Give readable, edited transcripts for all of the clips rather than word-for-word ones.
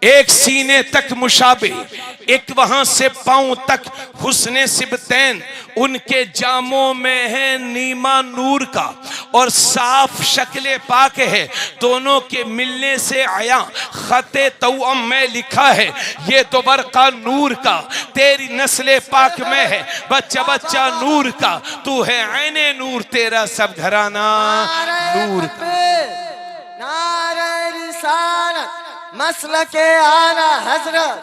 एक सीने तक मुशाबे, एक वहां से पांव तक हुस्ने सिबतैन, उनके जामों में है नीमा नूर का और साफ शक्ले पाक है, दोनों के मिलने से आया खते तौअम में लिखा है ये तो बरका नूर का, तेरी नस्ले पाक में है बच्चा बच्चा नूर का, तू है ऐने नूर तेरा सब घराना नूर का। नारे रिसालत मसलके आला हजरत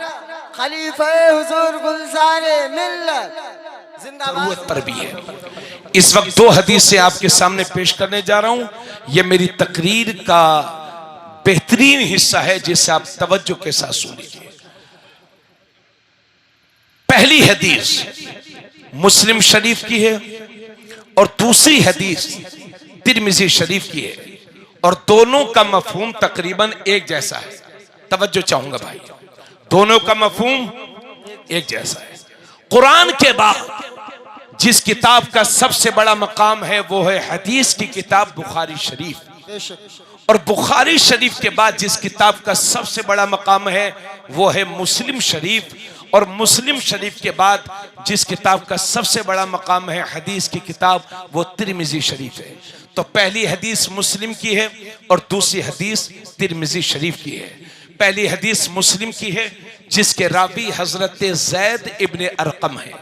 खलीफे हुजूर गुलजारे मिल्लत जिंदाबाद पर भी है। इस वक्त दो हदीसें आपके सामने पेश करने जा रहा हूं। यह मेरी तकरीर का बेहतरीन हिस्सा है जिसे आप तवज्जो के साथ सुनिए। पहली हदीस मुस्लिम शरीफ की है और दूसरी हदीस तिरमिजी शरीफ की है और दोनों का मफहूम तकरीबन एक जैसा है। तवज्जो चाहूंगा भाई, दोनों का मफहूम एक जैसा है। कुरान के बाद जिस किताब का सबसे बड़ा मकाम है वो है हदीस की किताब बुखारी शरीफ, और बुखारी शरीफ के बाद जिस किताब का सबसे बड़ा मकाम है वो है मुस्लिम शरीफ, और मुस्लिम शरीफ के बाद जिस किताब का सबसे बड़ा मकाम है हदीस की किताब वो तिरमिजी शरीफ है। तो पहली हदीस मुस्लिम की है और दूसरी हदीस तिरमिजी शरीफ की है। पहली हदीस मुस्लिम की है जिसके रावी हजरत ज़ैद इब्ने अरकम है।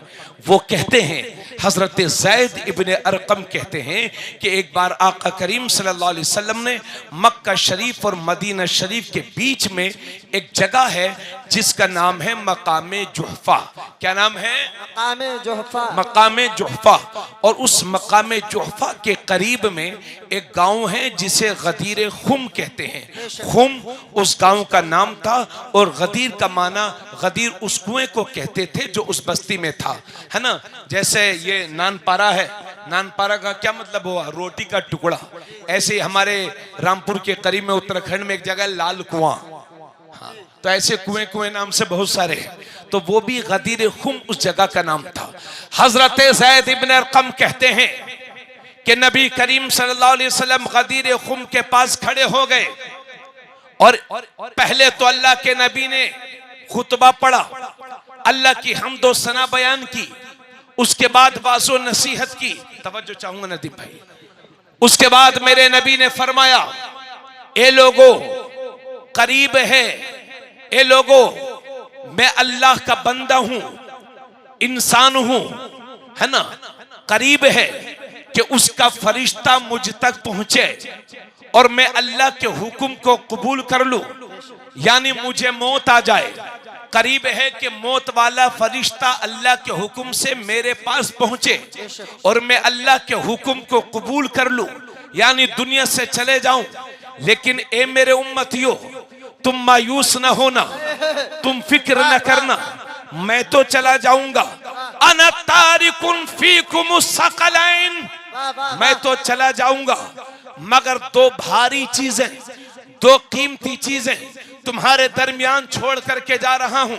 वो कहते हैं, हजरत ज़ैद इब्ने अरकम कहते हैं कि एक बार आका करीम सल्लल्लाहु अलैहि वसल्लम ने मक्का शरीफ और मदीना शरीफ के बीच में एक जगह है जिसका नाम है मकामे जुहफा। क्या नाम है? मकामे जुहफा। मकामे जुहफा। और उस मकामे जुहफा के करीब में एक गांव है जिसे गदीर खुम कहते हैं। खुम उस गांव का नाम था और गदीर का माना, गदीर उस कुएं को कहते थे जो उस बस्ती में था, है ना। जैसे ये नानपारा है, नानपारा का क्या मतलब हुआ? रोटी का टुकड़ा। ऐसे ही हमारे रामपुर के करीब में उत्तराखंड में एक जगह लाल कुआं, हाँ, तो ऐसे कुएं कुएं नाम से बहुत सारे हैं। तो वो भी गदीर खुम उस जगह का नाम था। हजरत ज़ैद इब्न अरकम कहते हैं कि नबी करीम सल्लल्लाहु अलैहि वसल्लम गदीर खुम के पास खड़े हो गए और पहले तो अल्लाह के नबी ने खुतबा पढ़ा, अल्लाह की हम्दो सना बयान की, उसके बाद वाज़ो नसीहत की। तवज्जो चाहूंगा नदीम भाई। उसके बाद मेरे नबी ने फरमाया, ए लोगो करीब है, ए लोगो मैं अल्लाह का बंदा हूं, इंसान हूं, है ना। करीब है कि उसका फरिश्ता मुझ तक पहुंचे और मैं अल्लाह के हुक्म को कबूल कर लूं, यानी मुझे मौत आ जाए। करीब है कि मौत वाला फरिश्ता अल्लाह के हुक्म से मेरे पास पहुंचे और मैं अल्लाह के हुक्म को कबूल कर लूं, यानी दुनिया से चले जाऊं। लेकिन ए मेरे उम्मतियों, तुम मायूस न होना, तुम फिक्र न करना, मैं तो चला जाऊंगा। अना तारिकुन फीकुम सकलैन, मैं तो चला जाऊंगा, मगर दो भारी चीजें, दो कीमती चीजें तुम्हारे दरमियान छोड़ करके जा रहा हूं।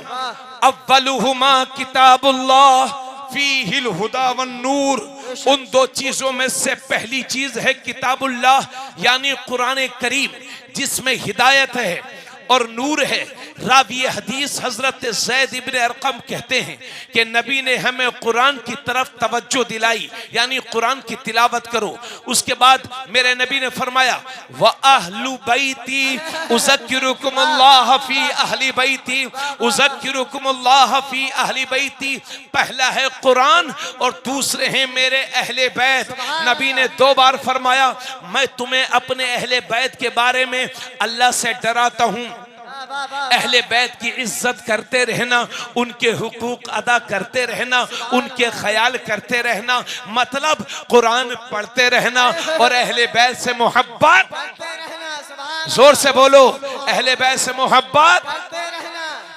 अव्वलुहुमा किताबुल्लाह फीहिल हुदा वन नूर। उन दो चीजों में से पहली चीज है किताबुल्लाह, यानी कुरान करीम, जिसमें हिदायत है और नूर है। रावी हदीस हजरत ज़ैद इब्ने अरकम कहते हैं कि नबी ने हमें कुरान की तरफ तवज्जो दिलाई, यानी कुरान की तिलावत करो। उसके बाद मेरे नबी ने फरमाया, व अहलु बैती उज़क्किरुकुमुल्लाह फी अहली बैती, उज़क्किरुकुमुल्लाह फी अहली बैती। पहला है कुरान और दूसरे हैं मेरे अहले बैत। नबी ने दो बार फरमाया, मैं तुम्हें अपने अहले बैत के बारे में अल्लाह से डराता हूं। अहले बैत की इज्जत करते रहना, उनके हुकूक अदा करते रहना, उनके ख्याल करते रहना, मतलब कुरान पढ़ते रहना और अहले बैत से मोहब्बत। जोर से बोलो, अहले बैत से मोहब्बत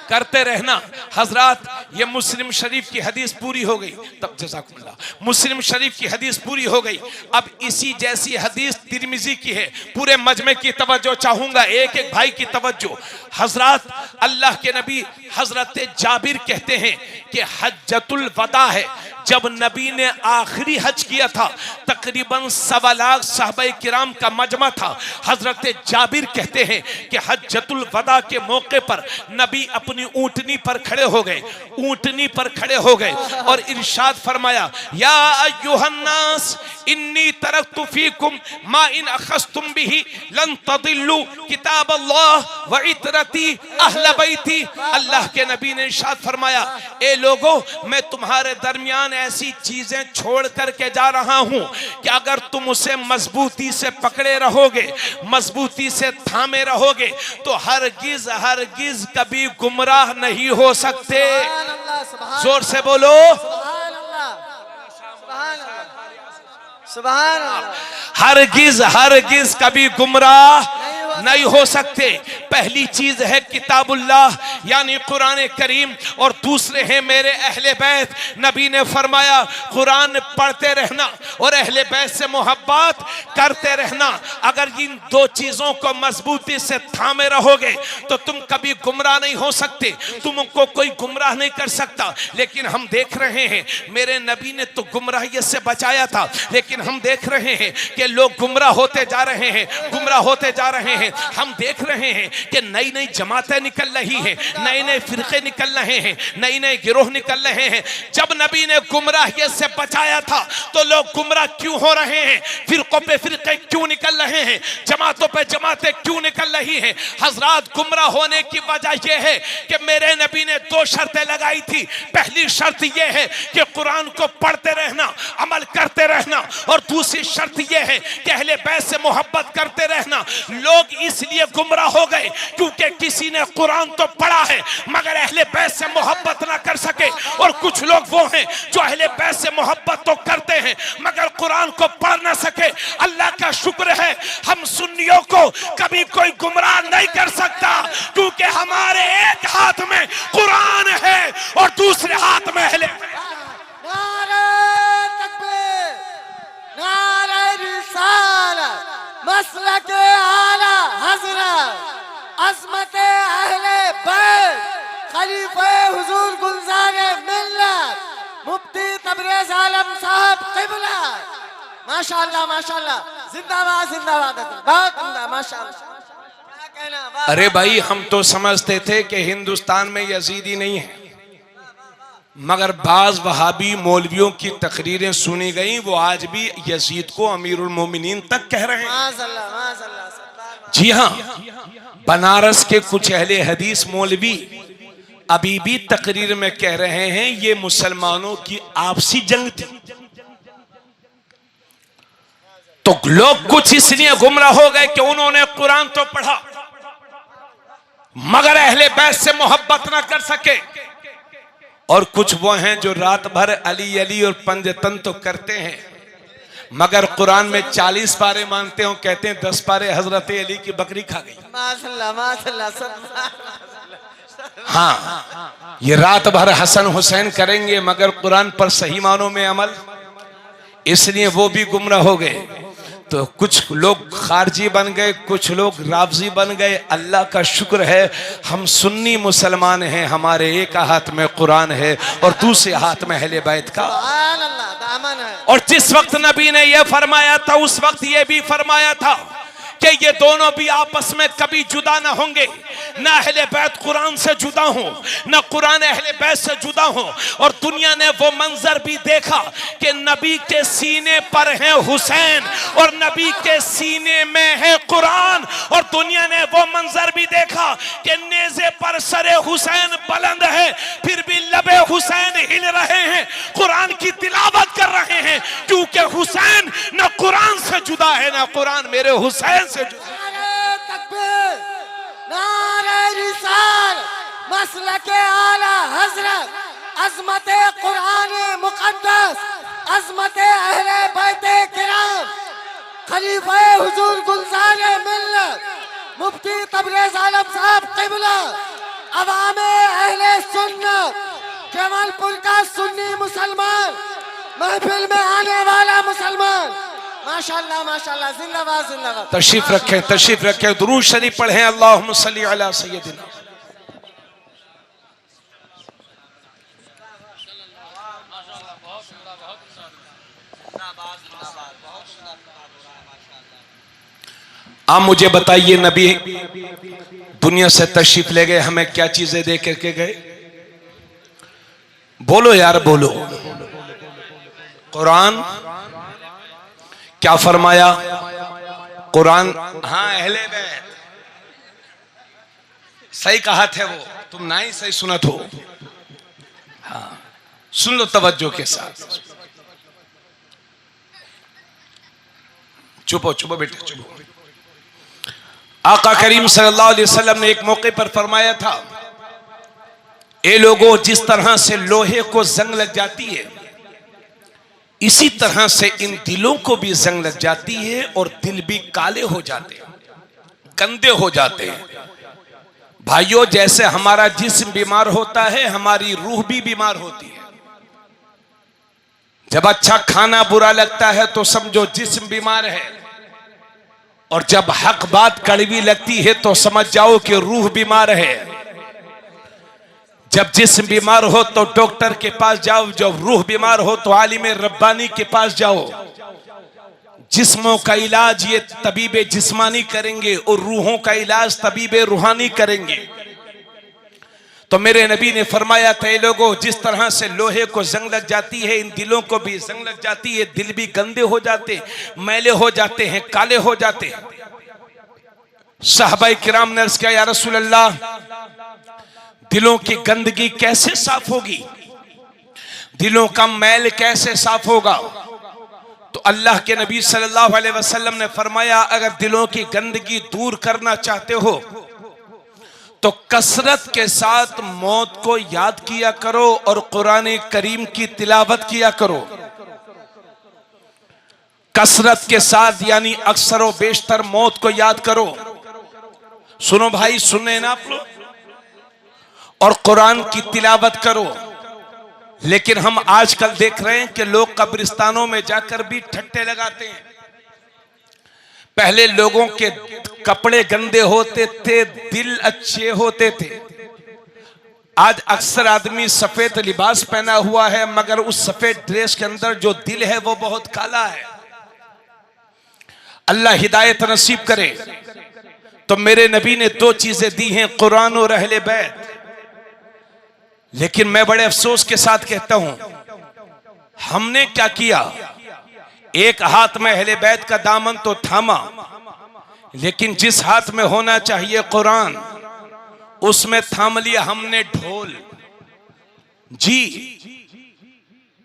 करते रहना। हजरात, ये मुस्लिम शरीफ की हदीस पूरी हो गई। तब जज़ाकुमुल्लाह, मुस्लिम शरीफ की हदीस पूरी हो गई। अब इसी जैसी हदीस तिरमिजी की है। पूरे मजमे की तवज्जो चाहूंगा, एक एक भाई की तवज्जो। हजरात, अल्लाह के नबी हजरत जाबिर कहते हैं कि हज्जतुल वदा है, जब नबी ने आखिरी हज किया था, तकरीबन 1.25 लाख सहाबा किराम का मजमा था। हजरत जाबिर कहते हैं कि हज्जतुल वदा के मौके पर नबी अपनी ऊंटनी पर खड़े हो गए, ऊंटनी पर खड़े हो गए और इरशाद फरमाया, या अय्युहन्नास इन्नी तरक्तु फीकुम मा इन अखस्तुम बिही लन तदिल्लु किताब अल्लाह व इतरती अहल बैती। अल्लाह के नबी ने इरशाद फरमाया, ए लोगो, मैं तुम्हारे दरमियान ऐसी चीजें छोड़ करके जा रहा हूं कि अगर तुम उसे मजबूती से पकड़े रहोगे, मजबूती से थामे रहोगे, तो हरगिज हरगिज कभी गुमराह नहीं हो सकते। जोर से बोलो, हरगिज हरगिज कभी गुमराह नहीं हो सकते। पहली चीज है किताबुल्लाह यानी कुरान करीम, और दूसरे हैं मेरे अहले बैत। नबी ने फरमाया, कुरान पढ़ते रहना और अहले बैत से मोहब्बत करते रहना। अगर इन दो चीजों को मजबूती से थामे रहोगे तो तुम कभी गुमराह नहीं हो सकते, तुमको कोई गुमराह नहीं कर सकता। लेकिन हम देख रहे हैं, मेरे नबी ने तो गुमराहियत से बचाया था, लेकिन हम देख रहे हैं कि लोग गुमराह होते जा रहे हैं, गुमराह होते जा रहे हैं। हम देख रहे हैं कि नई नई जमातें निकल रही हैं, नए नए फिरके निकल रहे हैं, नए नए गिरोह निकल रहे हैं। जब नबी ने गुमराहियत से बचाया था तो लोग गुमराह क्यों हो रहे हैं, फिरकों पे फिरके क्यों निकल रहे हैं, जमातों पे जमातें क्यों निकल रही हैं? हजरात, गुमराह होने की वजह यह है कि मेरे नबी ने 2 शर्तें लगाई थी। पहली शर्त यह है कि कुरान को पढ़ते रहना, अमल करते रहना, और दूसरी शर्त यह है कि अहले बैत से मोहब्बत करते रहना। लोग इसलिए गुमराह हो गए क्योंकि किसी ने कुरान तो पढ़ा है मगर अहले बैत से मोहब्बत ना कर सके, और कुछ लोग वो हैं जो अहले बैत से मोहब्बत तो करते हैं मगर कुरान को पढ़ ना सके। अल्लाह का शुक्र है, हम सुन्नियों को कभी कोई गुमराह नहीं कर सकता, क्योंकि हमारे एक हाथ में कुरान है और दूसरे हाथ में अहले। नारे तकबीर, नारे रिसालत, मसलके आला हज़रत, अज़मते अहले बैत, खलीफे हुजूर गुलज़ारे मिल्लत, मुफ्ती तबरेज़ आलम साहब क़िबला। माशाअल्लाह माशाअल्लाह, जिंदाबाद जिंदाबाद, बहुत उम्दा, माशाअल्लाह। क्या कहना? अरे भाई, हम तो समझते थे कि हिंदुस्तान में यजीदी नहीं है, मगर बाज वहाबी मौलवियों की तकरीरें सुनी गई, वो आज भी यजीद को अमीरुल मोमिनीन तक कह रहे हैं। जी हाँ, बनारस के कुछ अहले हदीस मौलवी अभी भी तकरीर में कह रहे हैं ये मुसलमानों की आपसी जंग थी। तो लोग कुछ इसलिए गुमराह हो गए कि उन्होंने कुरान तो पढ़ा मगर अहले बैत से मोहब्बत ना कर सके, और कुछ वो हैं जो रात भर अली अली और पंजतन तो करते हैं मगर कुरान में 40 पारे मानते हो, कहते हैं 10 पारे हजरत अली की बकरी खा गई। माशाअल्लाह माशाअल्लाह। हाँ, ये रात भर हसन हुसैन करेंगे मगर कुरान पर सही मानों में अमल, इसलिए वो भी गुमराह हो गए। तो कुछ लोग खारजी बन गए, कुछ लोग राफजी बन गए। अल्लाह का शुक्र है हम सुन्नी मुसलमान हैं, हमारे एक हाथ में कुरान है और दूसरे हाथ में अहले बैत का दामन है। और जिस वक्त नबी ने यह फरमाया था उस वक्त यह भी फरमाया था कि ये दोनों भी आपस में कभी जुदा ना होंगे, ना अहले बैत कुरान से जुदा हो, ना कुरान अहले बैत से जुदा हो। और दुनिया ने वो मंजर भी देखा कि नबी के सीने पर है हुसैन और नबी के सीने में है कुरान, और दुनिया ने वो मंजर भी देखा कि नेज़े पर सरे हुसैन बुलंद है फिर भी लबे हुसैन हिल रहे हैं, कुरान की तिलावत कर रहे हैं, क्योंकि हुसैन ना कुरान से जुदा है ना कुरान मेरे हुसैन से जुदा। नारे तकबीर, नारे रिसालत, मसलके आला हज़रत, अज़मते कुरान मुक़द्दस, अज़मते अहले बैते किराम, खलीफे हुजूर गुलज़ारे मिल्लत, मुफ्ती तबरेज़ आलम साहब क़िबला, अवामे अहले सुन्नत, जमालपुर का सुन्नी मुसलमान, महफिल में आने वाला मुसलमान। माशाअल्लाह माशाअल्लाह, जिंदाबाद जिंदाबाद। तशरीफ रखें, तशरीफ रखें, दुरूद शरीफ पढ़ें। अल्लाहुम्मा सल्ली अला सय्यदिना। आप मुझे बताइए, नबी दुनिया से तशरीफ ले गए, हमें क्या चीजें दे करके गए? बोलो यार बोलो। कुरान क्या फरमाया? कुरान, हाँ अहले बैत, सही कहा थे वो, तुम ना ही सही सुनत हो। हाँ सुन लो तवज्जो के साथ। चुपो चुपो बेटा चुपो। आका करीम सल्लल्लाहु अलैहि वसल्लम ने एक मौके पर फरमाया था, ए लोगों, जिस तरह से लोहे को जंग लग जाती है, इसी तरह से इन दिलों को भी जंग लग जाती है और दिल भी काले हो जाते हैं, गंदे हो जाते हैं। भाइयों, जैसे हमारा जिस्म बीमार होता है, हमारी रूह भी बीमार होती है। जब अच्छा खाना बुरा लगता है तो समझो जिस्म बीमार है, और जब हक बात कड़वी लगती है तो समझ जाओ कि रूह बीमार है। जब जिस्म बीमार हो तो डॉक्टर के पास जाओ, जब रूह बीमार हो तो आलिम रब्बानी के पास जाओ। जिस्मों का इलाज ये तबीबे जिस्मानी करेंगे और रूहों का इलाज तबीबे रूहानी करेंगे। तो मेरे नबी ने फरमाया था, लोगों, जिस तरह से लोहे को जंग लग जाती है, इन दिलों को भी जंग लग जाती है, दिल भी गंदे हो जाते, मैले हो जाते हैं, काले हो जाते हैं। सहाबाए किराम ने अर्ज़ किया, या रसूल अल्लाह, दिलों की गंदगी कैसे साफ होगी? दिलों का मैल कैसे साफ होगा? तो अल्लाह के नबी सल्लल्लाहु अलैहि वसल्लम ने फरमाया, अगर दिलों की गंदगी दूर करना चाहते हो तो कसरत के साथ मौत को याद किया करो और कुरान करीम की तिलावत किया करो। कसरत के साथ यानी अक्सर व बेशतर मौत को याद करो। सुनो भाई, सुने ना आप लोग, और कुरान की तिलावत करो। लेकिन हम आजकल देख रहे हैं कि लोग कब्रिस्तानों में जाकर भी ठट्टे लगाते हैं। पहले लोगों के कपड़े गंदे होते थे, दिल अच्छे होते थे। आज अक्सर आदमी सफेद लिबास पहना हुआ है, मगर उस सफेद ड्रेस के अंदर जो दिल है वो बहुत काला है। अल्लाह हिदायत नसीब करे। तो मेरे नबी ने दो चीजें दी हैं, कुरान और अहले बैत। लेकिन मैं बड़े अफसोस के साथ कहता हूं, हमने क्या किया? एक हाथ में अहले बैत का दामन तो थामा, लेकिन जिस हाथ में होना चाहिए कुरान, उसमें थाम लिया हमने ढोल। जी,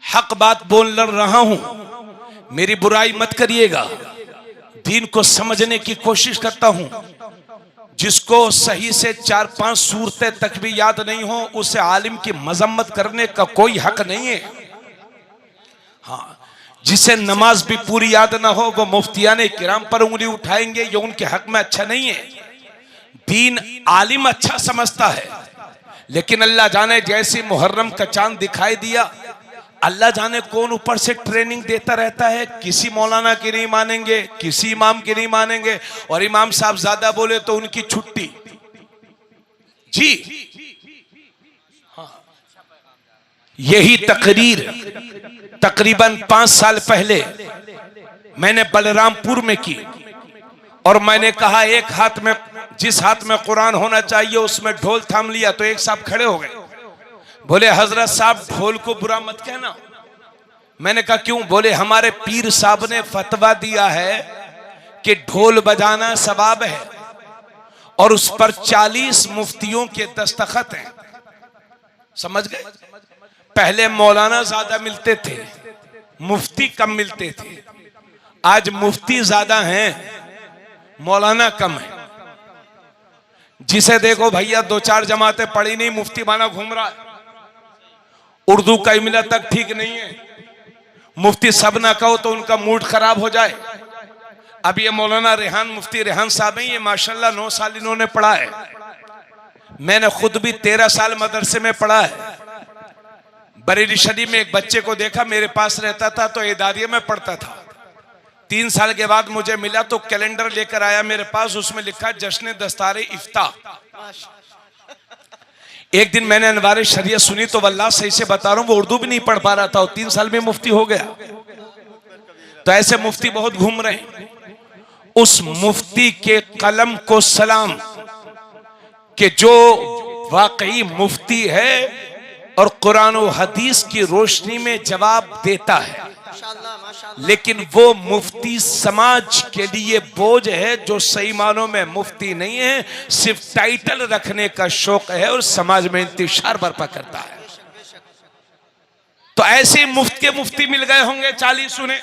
हक बात बोल रहा हूं, मेरी बुराई मत करिएगा। दीन को समझने की कोशिश करता हूं। जिसको सही से 4-5 सूरतें तक भी याद नहीं हो, उसे आलिम की मजम्मत करने का कोई हक नहीं है। हाँ, जिसे नमाज भी पूरी याद ना हो, वो मुफ्तियाने किराम पर उंगली उठाएंगे, ये उनके हक में अच्छा नहीं है। दीन आलिम अच्छा समझता है, लेकिन अल्लाह जाने जैसे मुहर्रम का चांद दिखाई दिया, अल्लाह जाने कौन ऊपर से ट्रेनिंग देता रहता है। किसी मौलाना की नहीं मानेंगे, किसी इमाम की नहीं मानेंगे, और इमाम साहब ज्यादा बोले तो उनकी छुट्टी। जी हाँ, यही तकरीर तकरीबन 5 साल पहले मैंने बलरामपुर में की, और मैंने कहा एक हाथ में, जिस हाथ में कुरान होना चाहिए उसमें ढोल थाम लिया। तो एक साहब खड़े हो गए, बोले हजरत साहब ढोल को बुरा मत कहना। मैंने कहा क्यों? बोले हमारे पीर साहब ने फतवा दिया है कि ढोल बजाना सवाब है, और उस पर 40 मुफ्तियों के दस्तखत हैं। समझ गए? पहले मौलाना ज्यादा मिलते थे, मुफ्ती कम मिलते थे। आज मुफ्ती ज्यादा हैं, मौलाना कम है। जिसे देखो भैया 2-4 जमातें पढ़ी नहीं, मुफ्ती बना घूम रहा है। उर्दू का इमला तक ठीक नहीं है। मुफ्ती सब ना कहो तो उनका मूड खराब हो जाए। अब ये मौलाना रेहान, मुफ्ती रेहान साहब हैं, ये माशाल्लाह 9 साल इन्होंने पढ़ा है। मैंने खुद भी 13 साल मदरसे में पढ़ा है। बरेली शरीफ में एक बच्चे को देखा, मेरे पास रहता था तो एदारिया में पढ़ता था। 3 साल के बाद मुझे मिला तो कैलेंडर लेकर आया मेरे पास, उसमें लिखा जश्न दस्तारे इफ्ता। एक दिन मैंने अनवार शरीयत सुनी तो वल्लाह सही से बता रहा हूं, वो उर्दू भी नहीं पढ़ पा रहा था और 3 साल में मुफ्ती हो गया। तो ऐसे मुफ्ती बहुत घूम रहे हैं। उस मुफ्ती के कलम को सलाम कि जो वाकई मुफ्ती है और कुरान और हदीस की रोशनी में जवाब देता है, लेकिन वो मुफ्ती समाज के लिए बोझ है जो सही मानों में मुफ्ती नहीं है, सिर्फ टाइटल रखने का शौक है और समाज में इंतशार बर्पा करता है। तो ऐसे मुफ्ती मिल गए होंगे 40 सुने,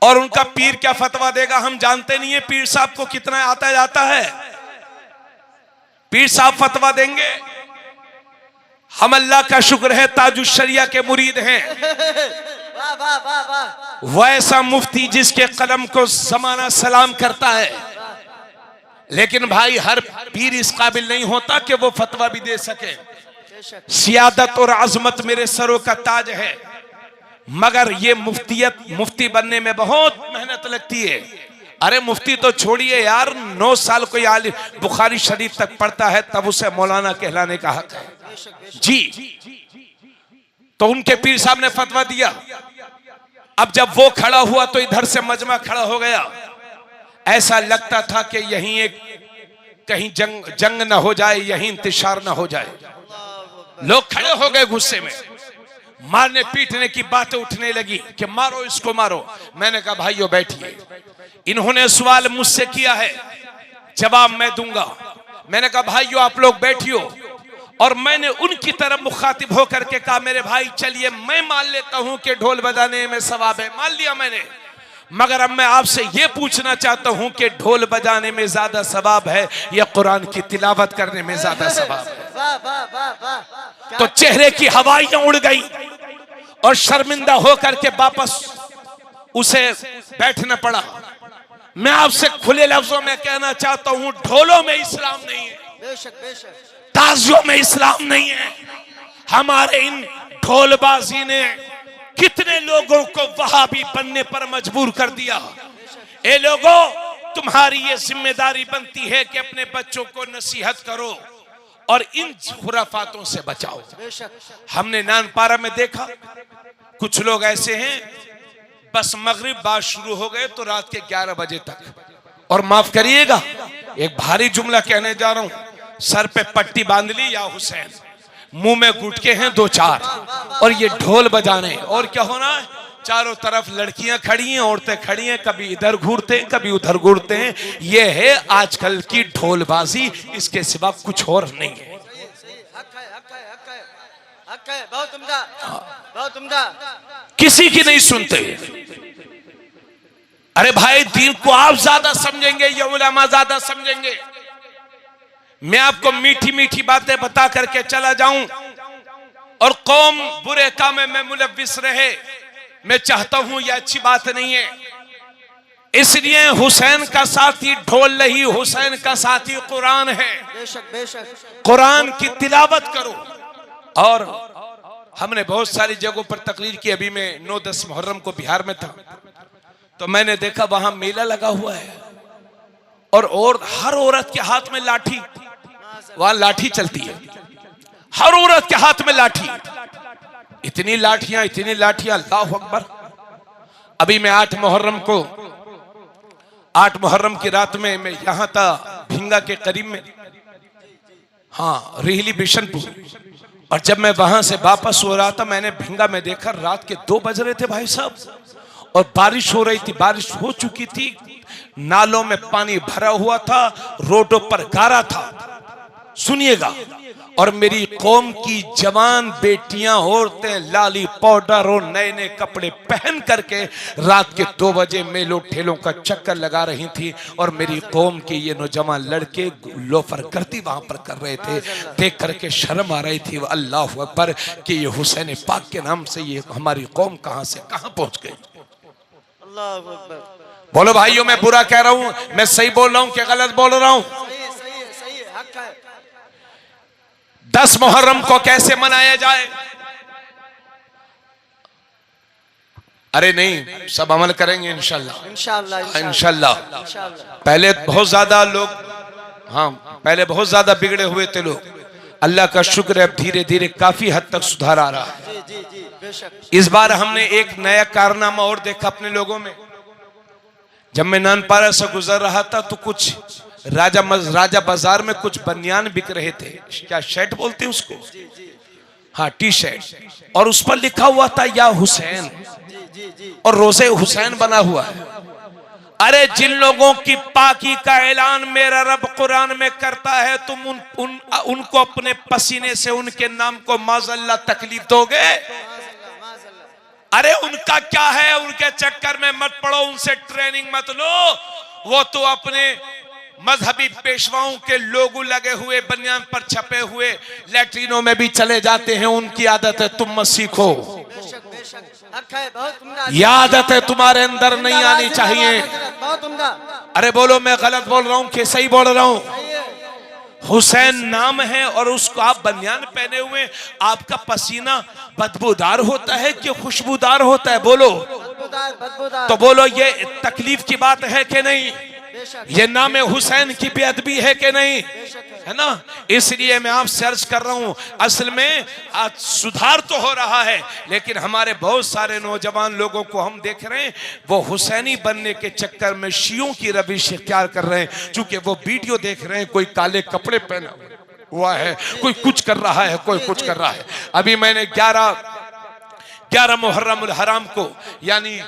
और उनका पीर क्या फतवा देगा हम जानते नहीं है। पीर साहब को कितना आता जाता है, पीर साहब फतवा देंगे। हम अल्लाह का शुक्र है ताजुश शरिया के मुरीद हैं। वैसा मुफ्ती जिसके कलम को जमाना सलाम करता है, लेकिन भाई हर पीर इस काबिल नहीं होता कि वो फतवा भी दे सके। सियादत और आजमत मेरे सरों का ताज है, मगर ये मुफ्ती बनने में बहुत मेहनत लगती है। अरे मुफ्ती तो छोड़िए यार, 9 साल कोई आलिम बुखारी शरीफ तक पढ़ता है तब उसे मौलाना कहलाने का हक है जी। तो उनके पीर साहब ने फतवा दिया। अब जब वो खड़ा हुआ तो इधर से मजमा खड़ा हो गया। ऐसा लगता था कि यहीं एक कहीं जंग ना हो जाए, यहीं इंतशार ना हो जाए। लोग खड़े हो गए गुस्से में, मारने पीटने की बातें उठने लगी कि मारो इसको मारो। मैंने कहा भाइयों बैठिए, इन्होंने सवाल मुझसे किया है, जवाब मैं दूंगा। मैंने कहा भाइयों आप लोग बैठियो, और मैंने उनकी तरफ मुखातिब होकर के कहा मेरे भाई चलिए मैं मान लेता हूं कि ढोल बजाने में सवाब है, मान लिया मैंने, मगर अब मैं आपसे यह पूछना चाहता हूं कि ढोल बजाने में ज्यादा सवाब है या कुरान की तिलावत करने में ज्यादा सवाब है? तो चेहरे की हवाइयां उड़ गई और शर्मिंदा होकर के वापस उसे बैठना पड़ा। मैं आपसे खुले लफ्जों में कहना चाहता हूं, ढोलों में इस्लाम नहीं है, बेशक बेशक ताजियों में इस्लाम नहीं है। हमारे इन ढोलबाजी ने कितने लोगों को वहाबी बनने पर मजबूर कर दिया। ए लोगों, तुम्हारी ये जिम्मेदारी बनती है कि अपने बच्चों को नसीहत करो और इन खुराफातों से बचाओ। हमने नानपारा में देखा कुछ लोग ऐसे हैं, बस मगरिब बाद शुरू हो गए तो रात के 11 बजे तक। और माफ करिएगा एक भारी जुमला कहने जा रहा हूं, सर पे पट्टी बांध ली या हुसैन, मुंह में गुटके हैं 2-4 और ये ढोल बजाने। और क्या होना है, चारों तरफ लड़कियां खड़ी हैं, औरतें खड़ी हैं, कभी इधर घूरते हैं कभी उधर घूरते हैं। ये है आजकल की ढोलबाजी, इसके सिवा कुछ और नहीं है। बहुत उम्दा, बहुत उम्दा। किसी की नहीं सुनते। अरे भाई दीन को आप ज्यादा समझेंगे या उलमा ज्यादा समझेंगे? मैं आपको मीठी मीठी बातें बता करके चला जाऊं और कौम बुरे काम में मुलव्विस रहे, मैं चाहता हूं यह अच्छी बात नहीं है। इसलिए हुसैन का साथी ढोल नहीं, हुसैन का साथी कुरान है। बेशक बेशक कुरान की तिलावत करो। और हमने बहुत सारी जगहों पर तकरीर की। अभी मैं 9-10 मुहर्रम को बिहार में था तो मैंने देखा वहां मेला लगा हुआ है और हर औरत के हाथ में लाठी, वहां लाठी चलती है, हर औरत के हाथ में लाठी। इतनी लाठियां, अल्लाह अकबर। अभी मैं 8 मुहर्रम की रात में मैं यहां था भिंगा के करीब में, हाँ रिहली बिशनपुर। और जब मैं वहां से वापस हो रहा था मैंने भिंगा में देखा रात के 2 बज रहे थे भाई साहब, और बारिश हो रही थी, बारिश हो चुकी थी, नालों में पानी भरा हुआ था, रोडों पर गारा था। सुनिएगा, और मेरी कौम की जवान बेटियां, औरतें लाली पाउडर और नए नए कपड़े पहन करके रात के 2 बजे मेलों ठेलों का चक्कर लगा रही थी, और मेरी कौम के ये नौजवान लड़के लोफर गर्दी वहां पर कर रहे थे। देख करके शर्म आ रही थी, अल्लाह अकबर, कि ये हुसैन पाक के नाम से ये हमारी कौम कहां से कहां पहुंच गई। अल्लाह अकबर। बोलो भाइयों, मैं बुरा कह रहा हूं, मैं सही बोल रहा हूं कि गलत बोल रहा हूं? 10 मुहर्रम को कैसे मनाया जाए? अरे नहीं, सब अमल करेंगे इंशाल्लाह इंशाल्लाह। पहले बहुत ज्यादा लोग, हाँ पहले बहुत ज्यादा बिगड़े हुए थे लोग, अल्लाह का शुक्र है, अब धीरे धीरे काफी हद तक सुधार आ रहा है। जी जी जी बेशक। इस बार हमने एक नया कारनामा और देखा अपने लोगों में। जब मैं नानपारा से गुजर रहा था तो कुछ राजा बाजार में कुछ बनियान बिक रहे थे, क्या शर्ट बोलते हैं उसको, हाँ टी शर्ट, और उस पर लिखा हुआ था या हुसैन, जी जी जी और रोजे हुसैन बना हुआ है। अरे जिन लोगों की पाकी का ऐलान मेरा रब कुरान में करता है, तुम उनको अपने पसीने से उनके नाम को माज़अल्लाह तकलीफ दोगे? अरे उनका क्या है, उनके चक्कर में मत पड़ो, उनसे ट्रेनिंग मत लो। वो तो अपने मजहबी पेशवाओं के लोगो लगे हुए बनियान पर छपे हुए लैट्रिनों में भी चले जाते हैं, उनकी आदत है, तुम मत सीखो। बेशक बेशक। हक है, बहुत उम्दा। यह आदत है तुम्हारे अंदर नहीं आनी चाहिए। बहुत उम्दा। अरे बोलो मैं गलत बोल रहा हूँ कि सही बोल रहा हूँ? सही है। हुसैन नाम है और उसको आप बनियान पहने हुए, आपका पसीना बदबूदार होता है कि खुशबूदार होता है? बोलो। बदबूदार बदबूदार। तो बोलो ये तकलीफ की बात है कि नहीं? बेशक। ये नाम हुसैन की बेअदबी है कि नहीं? है ना? इसलिए मैं आपसे अर्ज कर रहा हूं, असल में आज सुधार तो हो रहा है, लेकिन हमारे बहुत सारे नौजवान लोगों को हम देख रहे हैं वो हुसैनी बनने के चक्कर में शियों की रविश इख्तियार कर रहे हैं। चूंकि वो वीडियो देख रहे हैं, कोई काले कपड़े पहना हुआ है, कोई कुछ कर रहा है, कोई कुछ कर रहा है। अभी मैंने 11 मुहर्रम उल हराम को, यानी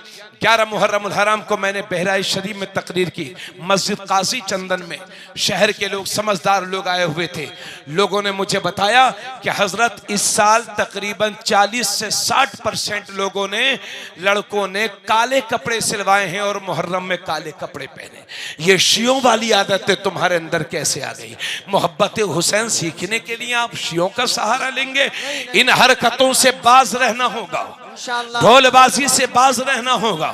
11 मुहर्रम उल हराम को मैंने बहराइच शरीफ में तकरीर की। मस्जिद काजी चंदन में शहर के लोग, समझदार लोग आए हुए थे। लोगों ने मुझे बताया कि हजरत इस साल तकरीबन 40 से 60% लोगों ने, लड़कों ने काले कपड़े सिलवाए हैं और मुहर्रम में काले कपड़े पहने। ये शियों वाली आदतें तुम्हारे अंदर कैसे आ गई? मोहब्बत हुसैन सीखने के लिए आप शियों का सहारा लेंगे? इन हरकतों से बाज रहना होगा, ढोलबाजी से बाज रहना होगा।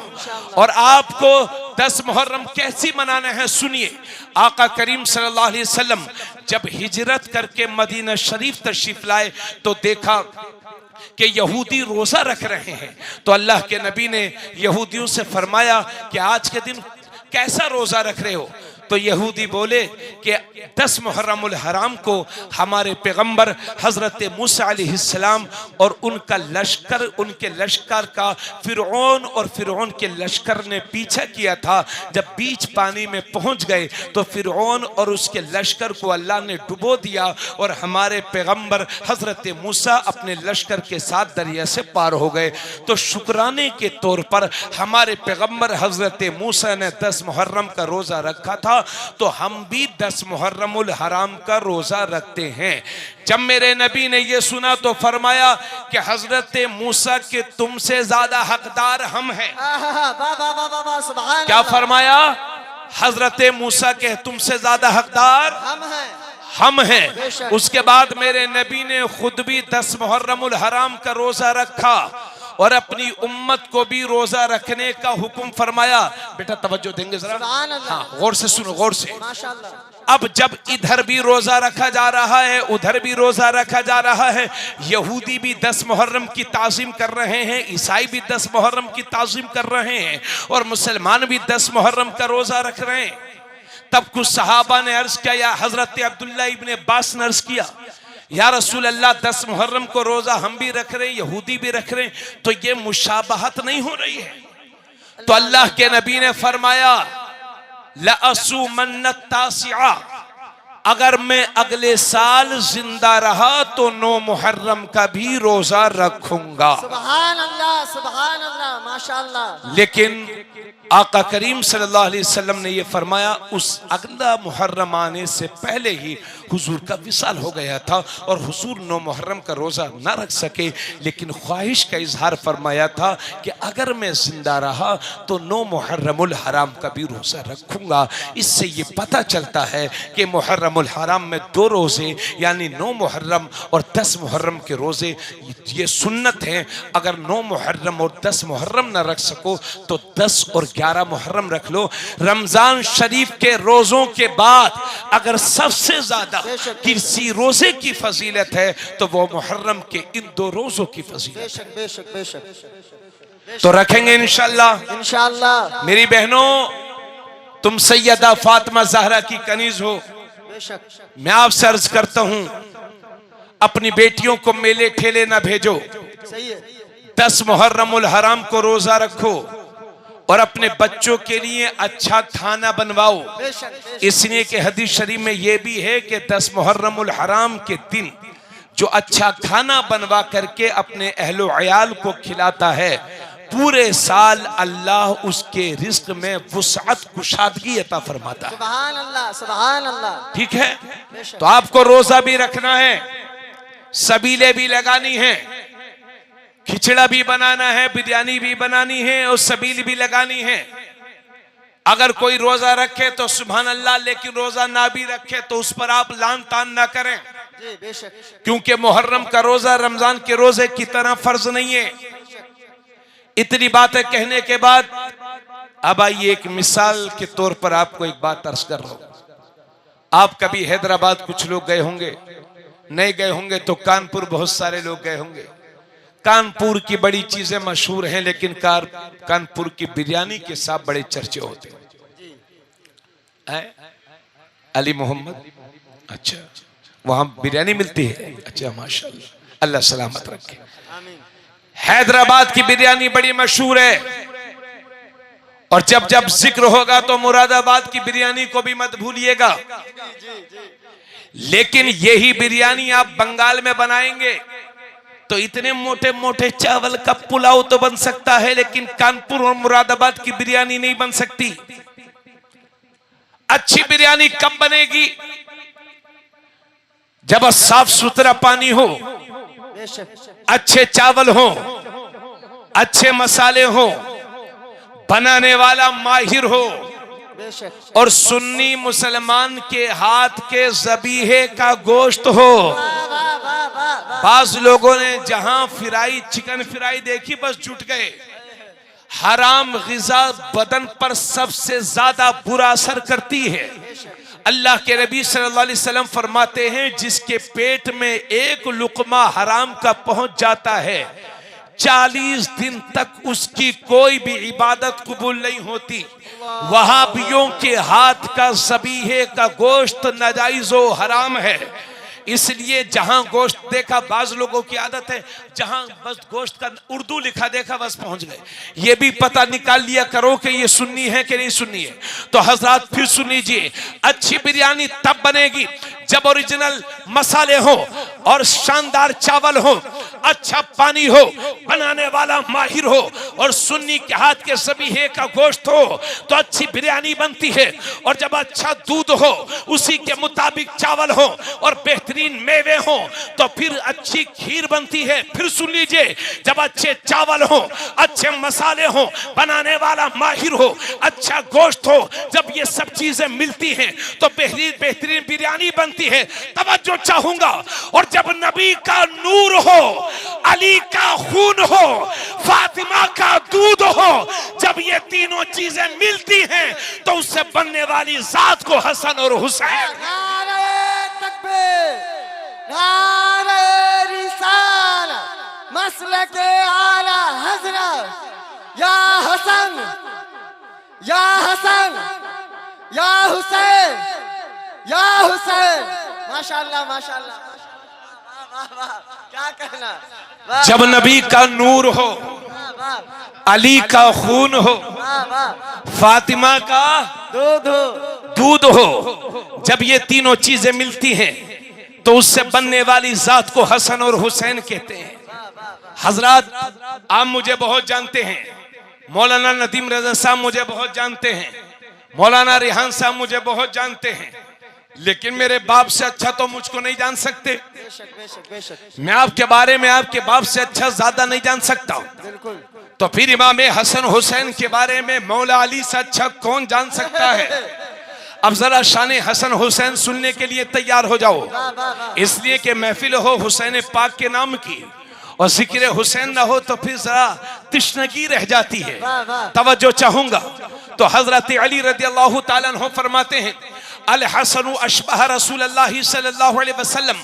और आपको 10 मुहर्रम कैसी मनाना है सुनिए। आका करीम सल्लल्लाहु अलैहि वसल्लम जब हिजरत करके मदीना शरीफ तशरीफ लाए तो देखा कि यहूदी रोजा रख रहे हैं। तो अल्लाह के नबी ने यहूदियों से फरमाया कि आज के दिन कैसा रोजा रख रहे हो? तो यहूदी बोले कि 10 मुहर्रम उल हराम को हमारे पैगंबर हजरत मूसा अलैहिस्सलाम और उनका लश्कर, उनके लश्कर का फिरौन और फिरौन के लश्कर ने पीछा किया था। जब बीच पानी में पहुंच गए तो फिरौन और उसके लश्कर को अल्लाह ने डुबो दिया और हमारे पैगंबर हजरत मूसा अपने लश्कर के साथ दरिया से पार हो गए। तो शुक्राने के तौर पर हमारे पैगंबर हजरत मूसा ने 10 मुहर्रम का रोजा रखा था, तो हम भी 10 मुहर्रम उल हराम का रोजा रखते हैं। जब मेरे नबी ने यह सुना तो फरमाया कि हजरत मूसा के तुमसे ज्यादा हकदार हम हैं। क्या फरमाया? हजरत मूसा के तुमसे ज्यादा हकदार हम हैं। उसके बाद मेरे नबी ने खुद भी 10 मुहर्रम उल हराम का रोजा रखा और अपनी उम्मत को भी रोजा रखने का हुक्म फरमाया। बेटा तवज्जो देंगे जरा, हाँ गौर से सुनो, गौर से। अब जब इधर भी रोजा रखा जा रहा है, उधर भी रोजा रखा जा रहा है, यहूदी भी 10 मुहर्रम की ताज़ीम कर रहे हैं, ईसाई भी 10 मुहर्रम की ताज़ीम कर रहे हैं और मुसलमान भी 10 मुहर्रम का रोजा रख रहे हैं। तब कुछ सहाबा ने अर्ज किया, या हजरत अब्दुल्ला इब्ने अब्बास ने अर्ज किया, या रसूल अल्लाह 10 मुहर्रम को रोजा हम भी रख रहे हैं, यहूदी भी रख रहे हैं, तो ये मुशाबहत नहीं हो रही है? तो अल्लाह के नबी ने फरमाया लअसूमन्न तासिआ, अगर मैं अगले साल जिंदा रहा तो 9 मुहर्रम का भी रोजा रखूंगा। सुभान अल्लाह माशाअल्लाह। लेकिन आका करीम सल्लल्लाहु अलैहि वसल्लम ने यह फरमाया उस अगला मुहर्रम आने से पहले ही हुजूर का विसाल हो गया था और हुजूर 9 मुहर्रम का रोजा ना रख सके, लेकिन ख्वाहिश का इजहार फरमाया था कि अगर मैं जिंदा रहा तो 9 मुहर्रम उल हराम का भी रोजा रखूंगा। इससे ये पता चलता है कि मुहर्रम उल हराम में 2 रोजे यानी 9 मुहर्रम और 10 मुहर्रम के रोजे ये सुन्नत हैं। अगर 9 मुहर्रम और 10 मुहर्रम ना रख सको तो 10 और 11 मुहर्रम रख लो। रमजान शरीफ के रोजों के बाद अगर सबसे ज्यादा किसी रोजे की फजीलत है तो वो मुहर्रम के इन 2 रोजों की फजीलत है। बेशक बेशक तो रखेंगे इंशाअल्लाह। इंशाअल्लाह। मेरी बहनों, तुम सैयदा फातिमा ज़हरा की कनीज हो। बेशक। मैं आपसे अर्ज करता हूं अपनी बेटियों को मेले ठेले ना भेजो। सही है। 10 मुहर्रमुल हराम को रोजा रखो और अपने बच्चों के लिए अच्छा खाना बनवाओ। बेशक, बेशक। इसलिए कि हदीस शरीफ में यह भी है कि 10 मुहर्रमुल हराम के दिन जो अच्छा खाना बनवा करके अपने अहलो अयाल को खिलाता है, पूरे साल अल्लाह उसके रिज्क में वुसअत कुशादगी अता फरमाता है। सुभान अल्लाह, सुभान अल्लाह। ठीक है, तो आपको रोजा भी रखना है, सबीले भी लगानी है, खिचड़ा भी बनाना है, बिरयानी भी बनानी है और सबील भी लगानी है। अगर कोई रोजा रखे तो सुभान अल्लाह, लेकिन रोजा ना भी रखे तो उस पर आप लान तान ना करें, जी बेशक। क्योंकि मुहर्रम का रोजा रमजान के रोजे की तरह फर्ज नहीं है। इतनी बातें कहने के बाद अब आइए एक मिसाल के तौर पर आपको एक बात अर्ज कर रहा हूं। आप कभी हैदराबाद कुछ लोग गए होंगे, नहीं गए होंगे तो कानपुर बहुत सारे लोग गए होंगे। कानपुर की बड़ी चीजें मशहूर हैं, लेकिन कानपुर की बिरयानी के साथ बड़े चर्चे होते हैं। अली मोहम्मद, अच्छा वहां बिरयानी मिलती है? अच्छा माशाल्लाह, अल्लाह सलामत रखे। हैदराबाद की बिरयानी बड़ी मशहूर है और जब जब जिक्र होगा तो मुरादाबाद की बिरयानी को भी मत भूलिएगा। लेकिन यही बिरयानी आप बंगाल में बनाएंगे तो इतने मोटे मोटे चावल का पुलाव तो बन सकता है, लेकिन कानपुर और मुरादाबाद की बिरयानी नहीं बन सकती। अच्छी बिरयानी कब बनेगी? जब साफ सुथरा पानी हो, अच्छे चावल हो, अच्छे मसाले हो, बनाने वाला माहिर हो और सुन्नी मुसलमान के हाथ के ज़बीहे का गोश्त हो। बाज लोगों ने जहां फिराई, चिकन फिराई देखी बस जुट गए। हराम ग़िज़ा बदन पर सबसे ज्यादा बुरा असर करती है। अल्लाह के नबी सल्लल्लाहु अलैहि वसल्लम फरमाते हैं, जिसके पेट में एक लुक़मा हराम का पहुंच जाता है, 40 दिन तक उसकी कोई भी इबादत कबूल नहीं होती। वहाबियों के हाथ का ज़बीहे का गोश्त नाजायज़ व हराम है। इसलिए जहां गोश्त देखा, बाज लोगों की आदत है जहां बस गोश्त का उर्दू लिखा देखा बस पहुंच गए। ये भी पता निकाल लिया करो कि ये सुन्नी है कि नहीं सुन्नी है। तो हजरात फिर सुन लीजिए, अच्छी बिरयानी तब बनेगी जब ओरिजिनल मसाले हो और शानदार चावल हो, अच्छा पानी हो, बनाने वाला माहिर हो और सुन्नी के हाथ के ज़बीहे का गोश्त हो तो अच्छी बिरयानी बनती है। और जब अच्छा दूध हो, उसी के मुताबिक चावल हो और बेहतरीन मेवे हो तो फिर अच्छी खीर बनती है। फिर सुन लीजिए, जब अच्छे चावल हो, अच्छे मसाले हो, बनाने वाला माहिर हो, अच्छा गोश्त हो, जब ये सब चीजें मिलती हैं तो बेहतरीन बिरयानी बनती है। तवज्जो चाहूंगा, और जब नबी का नूर हो, अली का खून हो, फातिमा का दूध हो, जब ये तीनों चीजें मिलती हैं तो उससे बनने वाली जात को हसन और हुसैन। नारे तकबीर, नारे रिसालत, मसलके आला हज़रत, या हसन, या हसन, या हुसैन, या हुसैन। माशाअल्लाह, माशाअल्लाह, वाह वाह, क्या कहना। वाह, जब नबी का नूर हो, वाह, अली का खून हो, वाह, वाह, फातिमा का दूध हो, जब ये तीनों चीजें मिलती हैं तो उससे बनने वाली जात को हसन और हुसैन कहते हैं। हजरात, आप मुझे बहुत जानते हैं, मौलाना नदीम रज़ा साहब मुझे बहुत जानते हैं, मौलाना रिहान साहब मुझे बहुत जानते हैं, लेकिन मेरे बाप से अच्छा तो मुझको नहीं जान सकते। बेशक, बेशक, बेशक। मैं आपके बारे में आपके बाप से अच्छा ज्यादा नहीं जान सकता। बिल्कुल। तो फिर इमाम हसन हुसैन के बारे में मौला अली से अच्छा कौन जान सकता है? अब जरा शान हसन हुसैन सुनने के लिए तैयार हो जाओ, इसलिए कि महफिल हो हुसैन पाक के नाम की और जिक्र हुसैन ना हो तो फिर जरा तिश्नगी रह जाती है। तवज्जो चाहूंगा। तो हजरत अली रज़ियल्लाहु ताला अन्हु फरमाते हैं, अल हसन अशबह रसूलुल्लाह सल्लल्लाहु अलैहि वसल्लम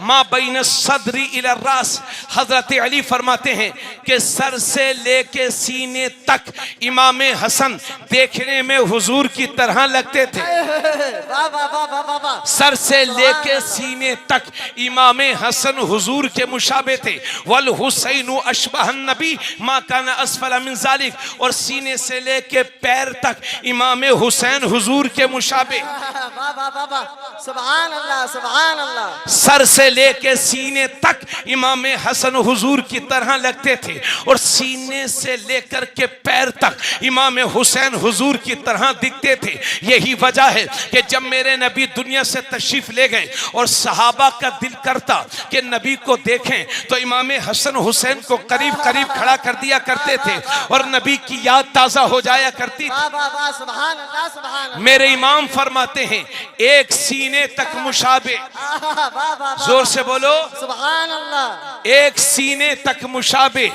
मा बैन सदरी इला रास। हजरत अली फरमाते हैं कि सर से लेके सीने तक इमाम हसन देखने में हुजूर की तरह लगते थे। वाह वाह वाह वाह वाह। सर से लेके सीने तक इमाम हसन हुजूर के मुशाबे थे। वल हुसैन अशबह नबी मा कान असफल मिन जालिक, और सीने से लेके पैर तक इमाम हुसैन हुजूर के मुशाबे। वाह वाह वाह वाह। सुभान अल्लाह सुभान अल्लाह। सर से लेके सीने तक इमाम हसन हुजूर की तरह लगते थे और सीने से लेकर के पैर तक इमाम हुसैन हुजूर की तरह दिखते थे। यही वजह है कि जब मेरे नबी दुनिया से तशरीफ ले गए और सहाबा का दिल करता कि नबी को देखें तो इमाम हसन हुसैन को करीब करीब खड़ा कर दिया करते थे और नबी की याद ताजा हो जाया करती थी। वाह वाह वाह। सुभान अल्लाह सुभान अल्लाह। मेरे इमाम फरमाते हैं एक सीने तक मुशाबे, वाह वाह वाह। जोर से बोलो, सुभान अल्लाह। एक सीने तक मुशाबे,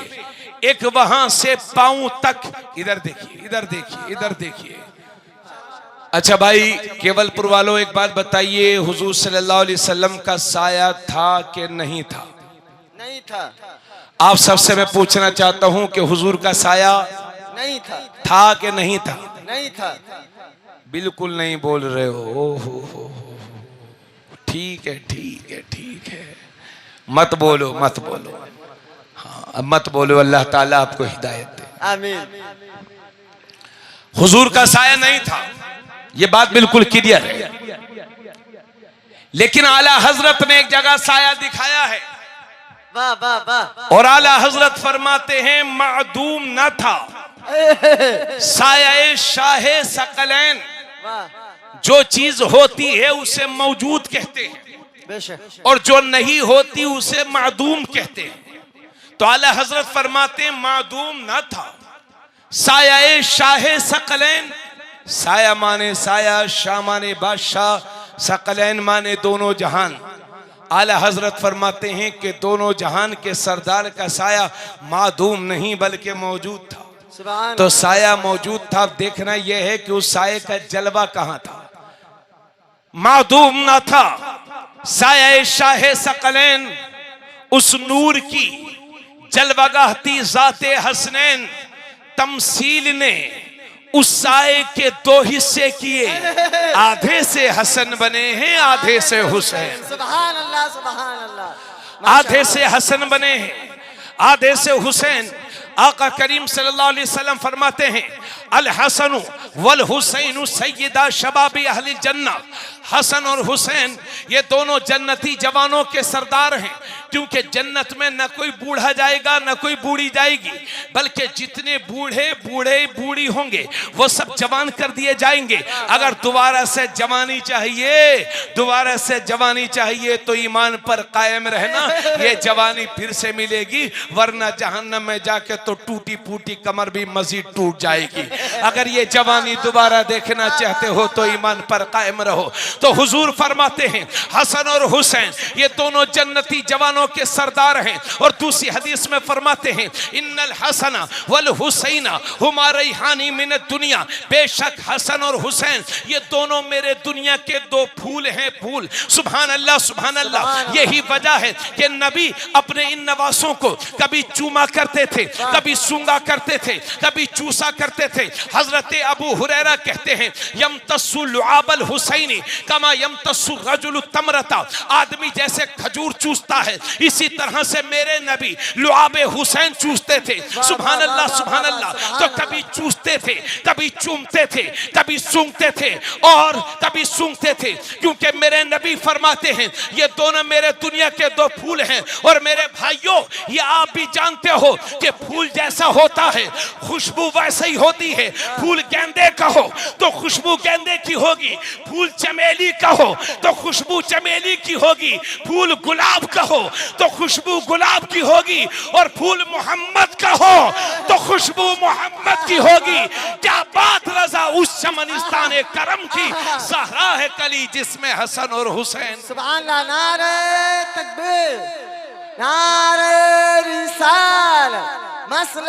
एक वहां से पांव तक। इधर देखिए इधर देखिए इधर देखिए। अच्छा भाई केवलपुर वालों एक बात बताइए, हुजूर सल्लल्लाहु अलैहि वसल्लम का साया था कि नहीं था? नहीं था। आप सबसे मैं पूछना चाहता हूं कि हुजूर का साया नहीं था कि नहीं था? नहीं था। बिल्कुल नहीं बोल रहे हो। हो। ठीक है ठीक है ठीक है, मत बोलो मत बोलो। हाँ अब मत बोलो, अल्लाह ताला आपको हिदायत दे। आमीन। हुजूर का साया नहीं था, ये बात बिल्कुल क्लियर है। लेकिन आला हजरत ने एक जगह साया दिखाया है। वाह वाह वाह। और आला हजरत फरमाते हैं मादूम न था साया शाहे सकलैन। वाह। जो चीज होती है उसे मौजूद कहते हैं बेशक। और जो नहीं होती उसे मादूम कहते हैं। तो आला हजरत फरमाते हैं मादूम न था साया शाहे सकलैन। साया माने साया, शाह माने बादशाह, सकलैन माने दोनों जहान। आला हजरत फरमाते हैं कि दोनों जहान के सरदार का साया मादूम नहीं बल्कि मौजूद था। सुभान। तो साया मौजूद था, देखना यह है कि उस साये का जलवा कहां था। मादूम ना था साया शाहे सकलैन, उस नूर की जलवागाहती जाते हसनैन। तमसील ने उस साये के दो हिस्से किए, आधे से हसन बने हैं आधे से हुसैन। सुभान अल्लाह सुभान अल्लाह। आधे से हसन बने हैं आधे से हुसैन। आका करीम सल्लल्लाहु अलैहि वसल्लम फरमाते हैं अल हसन वल हुसैन सय्यदा शबाबी अहलिल जन्नह। हसन और हुसैन ये दोनों जन्नती जवानों के सरदार हैं, क्योंकि जन्नत में न कोई बूढ़ा जाएगा न कोई बूढ़ी जाएगी, बल्कि जितने बूढ़े बूढ़े बूढ़ी होंगे वो सब जवान कर दिए जाएंगे। अगर दोबारा से जवानी चाहिए, दोबारा से जवानी चाहिए तो ईमान पर कायम रहना, ये जवानी फिर से मिलेगी, वरना जहन्नम में जाके तो टूटी फूटी कमर भी मजीद टूट जाएगी। अगर ये जवानी दोबारा देखना चाहते हो तो ईमान पर कायम रहो। तो हुजूर फरमाते हैं हसन और हुसैन ये दोनों जन्नती जवानों के सरदार हैं। और दूसरी हदीस में फरमाते हैं इन्नल हसना वल हुसैना हुमा रैहानी मिन दुनिया। बेशक हसन और हुसैन ये दोनों मेरे दुनिया के दो फूल हैं, फूल। सुभान अल्लाह सुभान अल्लाह। यही वजह है कि नबी अपने इन नवासों को कभी चूमा करते थे, कभी सूंगा करते थे, कभी चूसा करते थे। हजरत अबू हुरैरा कहते हैं यमतस्सु लुआबल हुसैनी कमा यमतस्सु रजुलु तमरता। आदमी जैसे खजूर चूसता है इसी तरह से मेरे नबी लुआबे हुसैन चूसते थे। सुभान अल्लाह सुभान अल्लाह। तो कभी चूसते थे, कभी चूमते थे, कभी सूंघते थे और कभी सूंघते थे, क्योंकि मेरे नबी फरमाते हैं ये दोनों मेरे दुनिया के दो फूल हैं। और मेरे भाइयों ये आप भी जानते हो कि फूल जैसा होता है खुशबू वैसे ही होती है। फूल गेंदे का हो तो खुशबू गेंदे की होगी, फूल चमेली का हो तो खुशबू चमेली की होगी, फूल गुलाब का हो तो खुशबू गुलाब की होगी, और फूल मोहम्मद का हो तो खुशबू मोहम्मद की होगी। क्या बात रजा उस चमनिस्तान करम की, सहरा है कली जिसमें हसन और हुसैन। सुभान अल्लाह। नारे तकबीर, नारे रिसालत, मसलक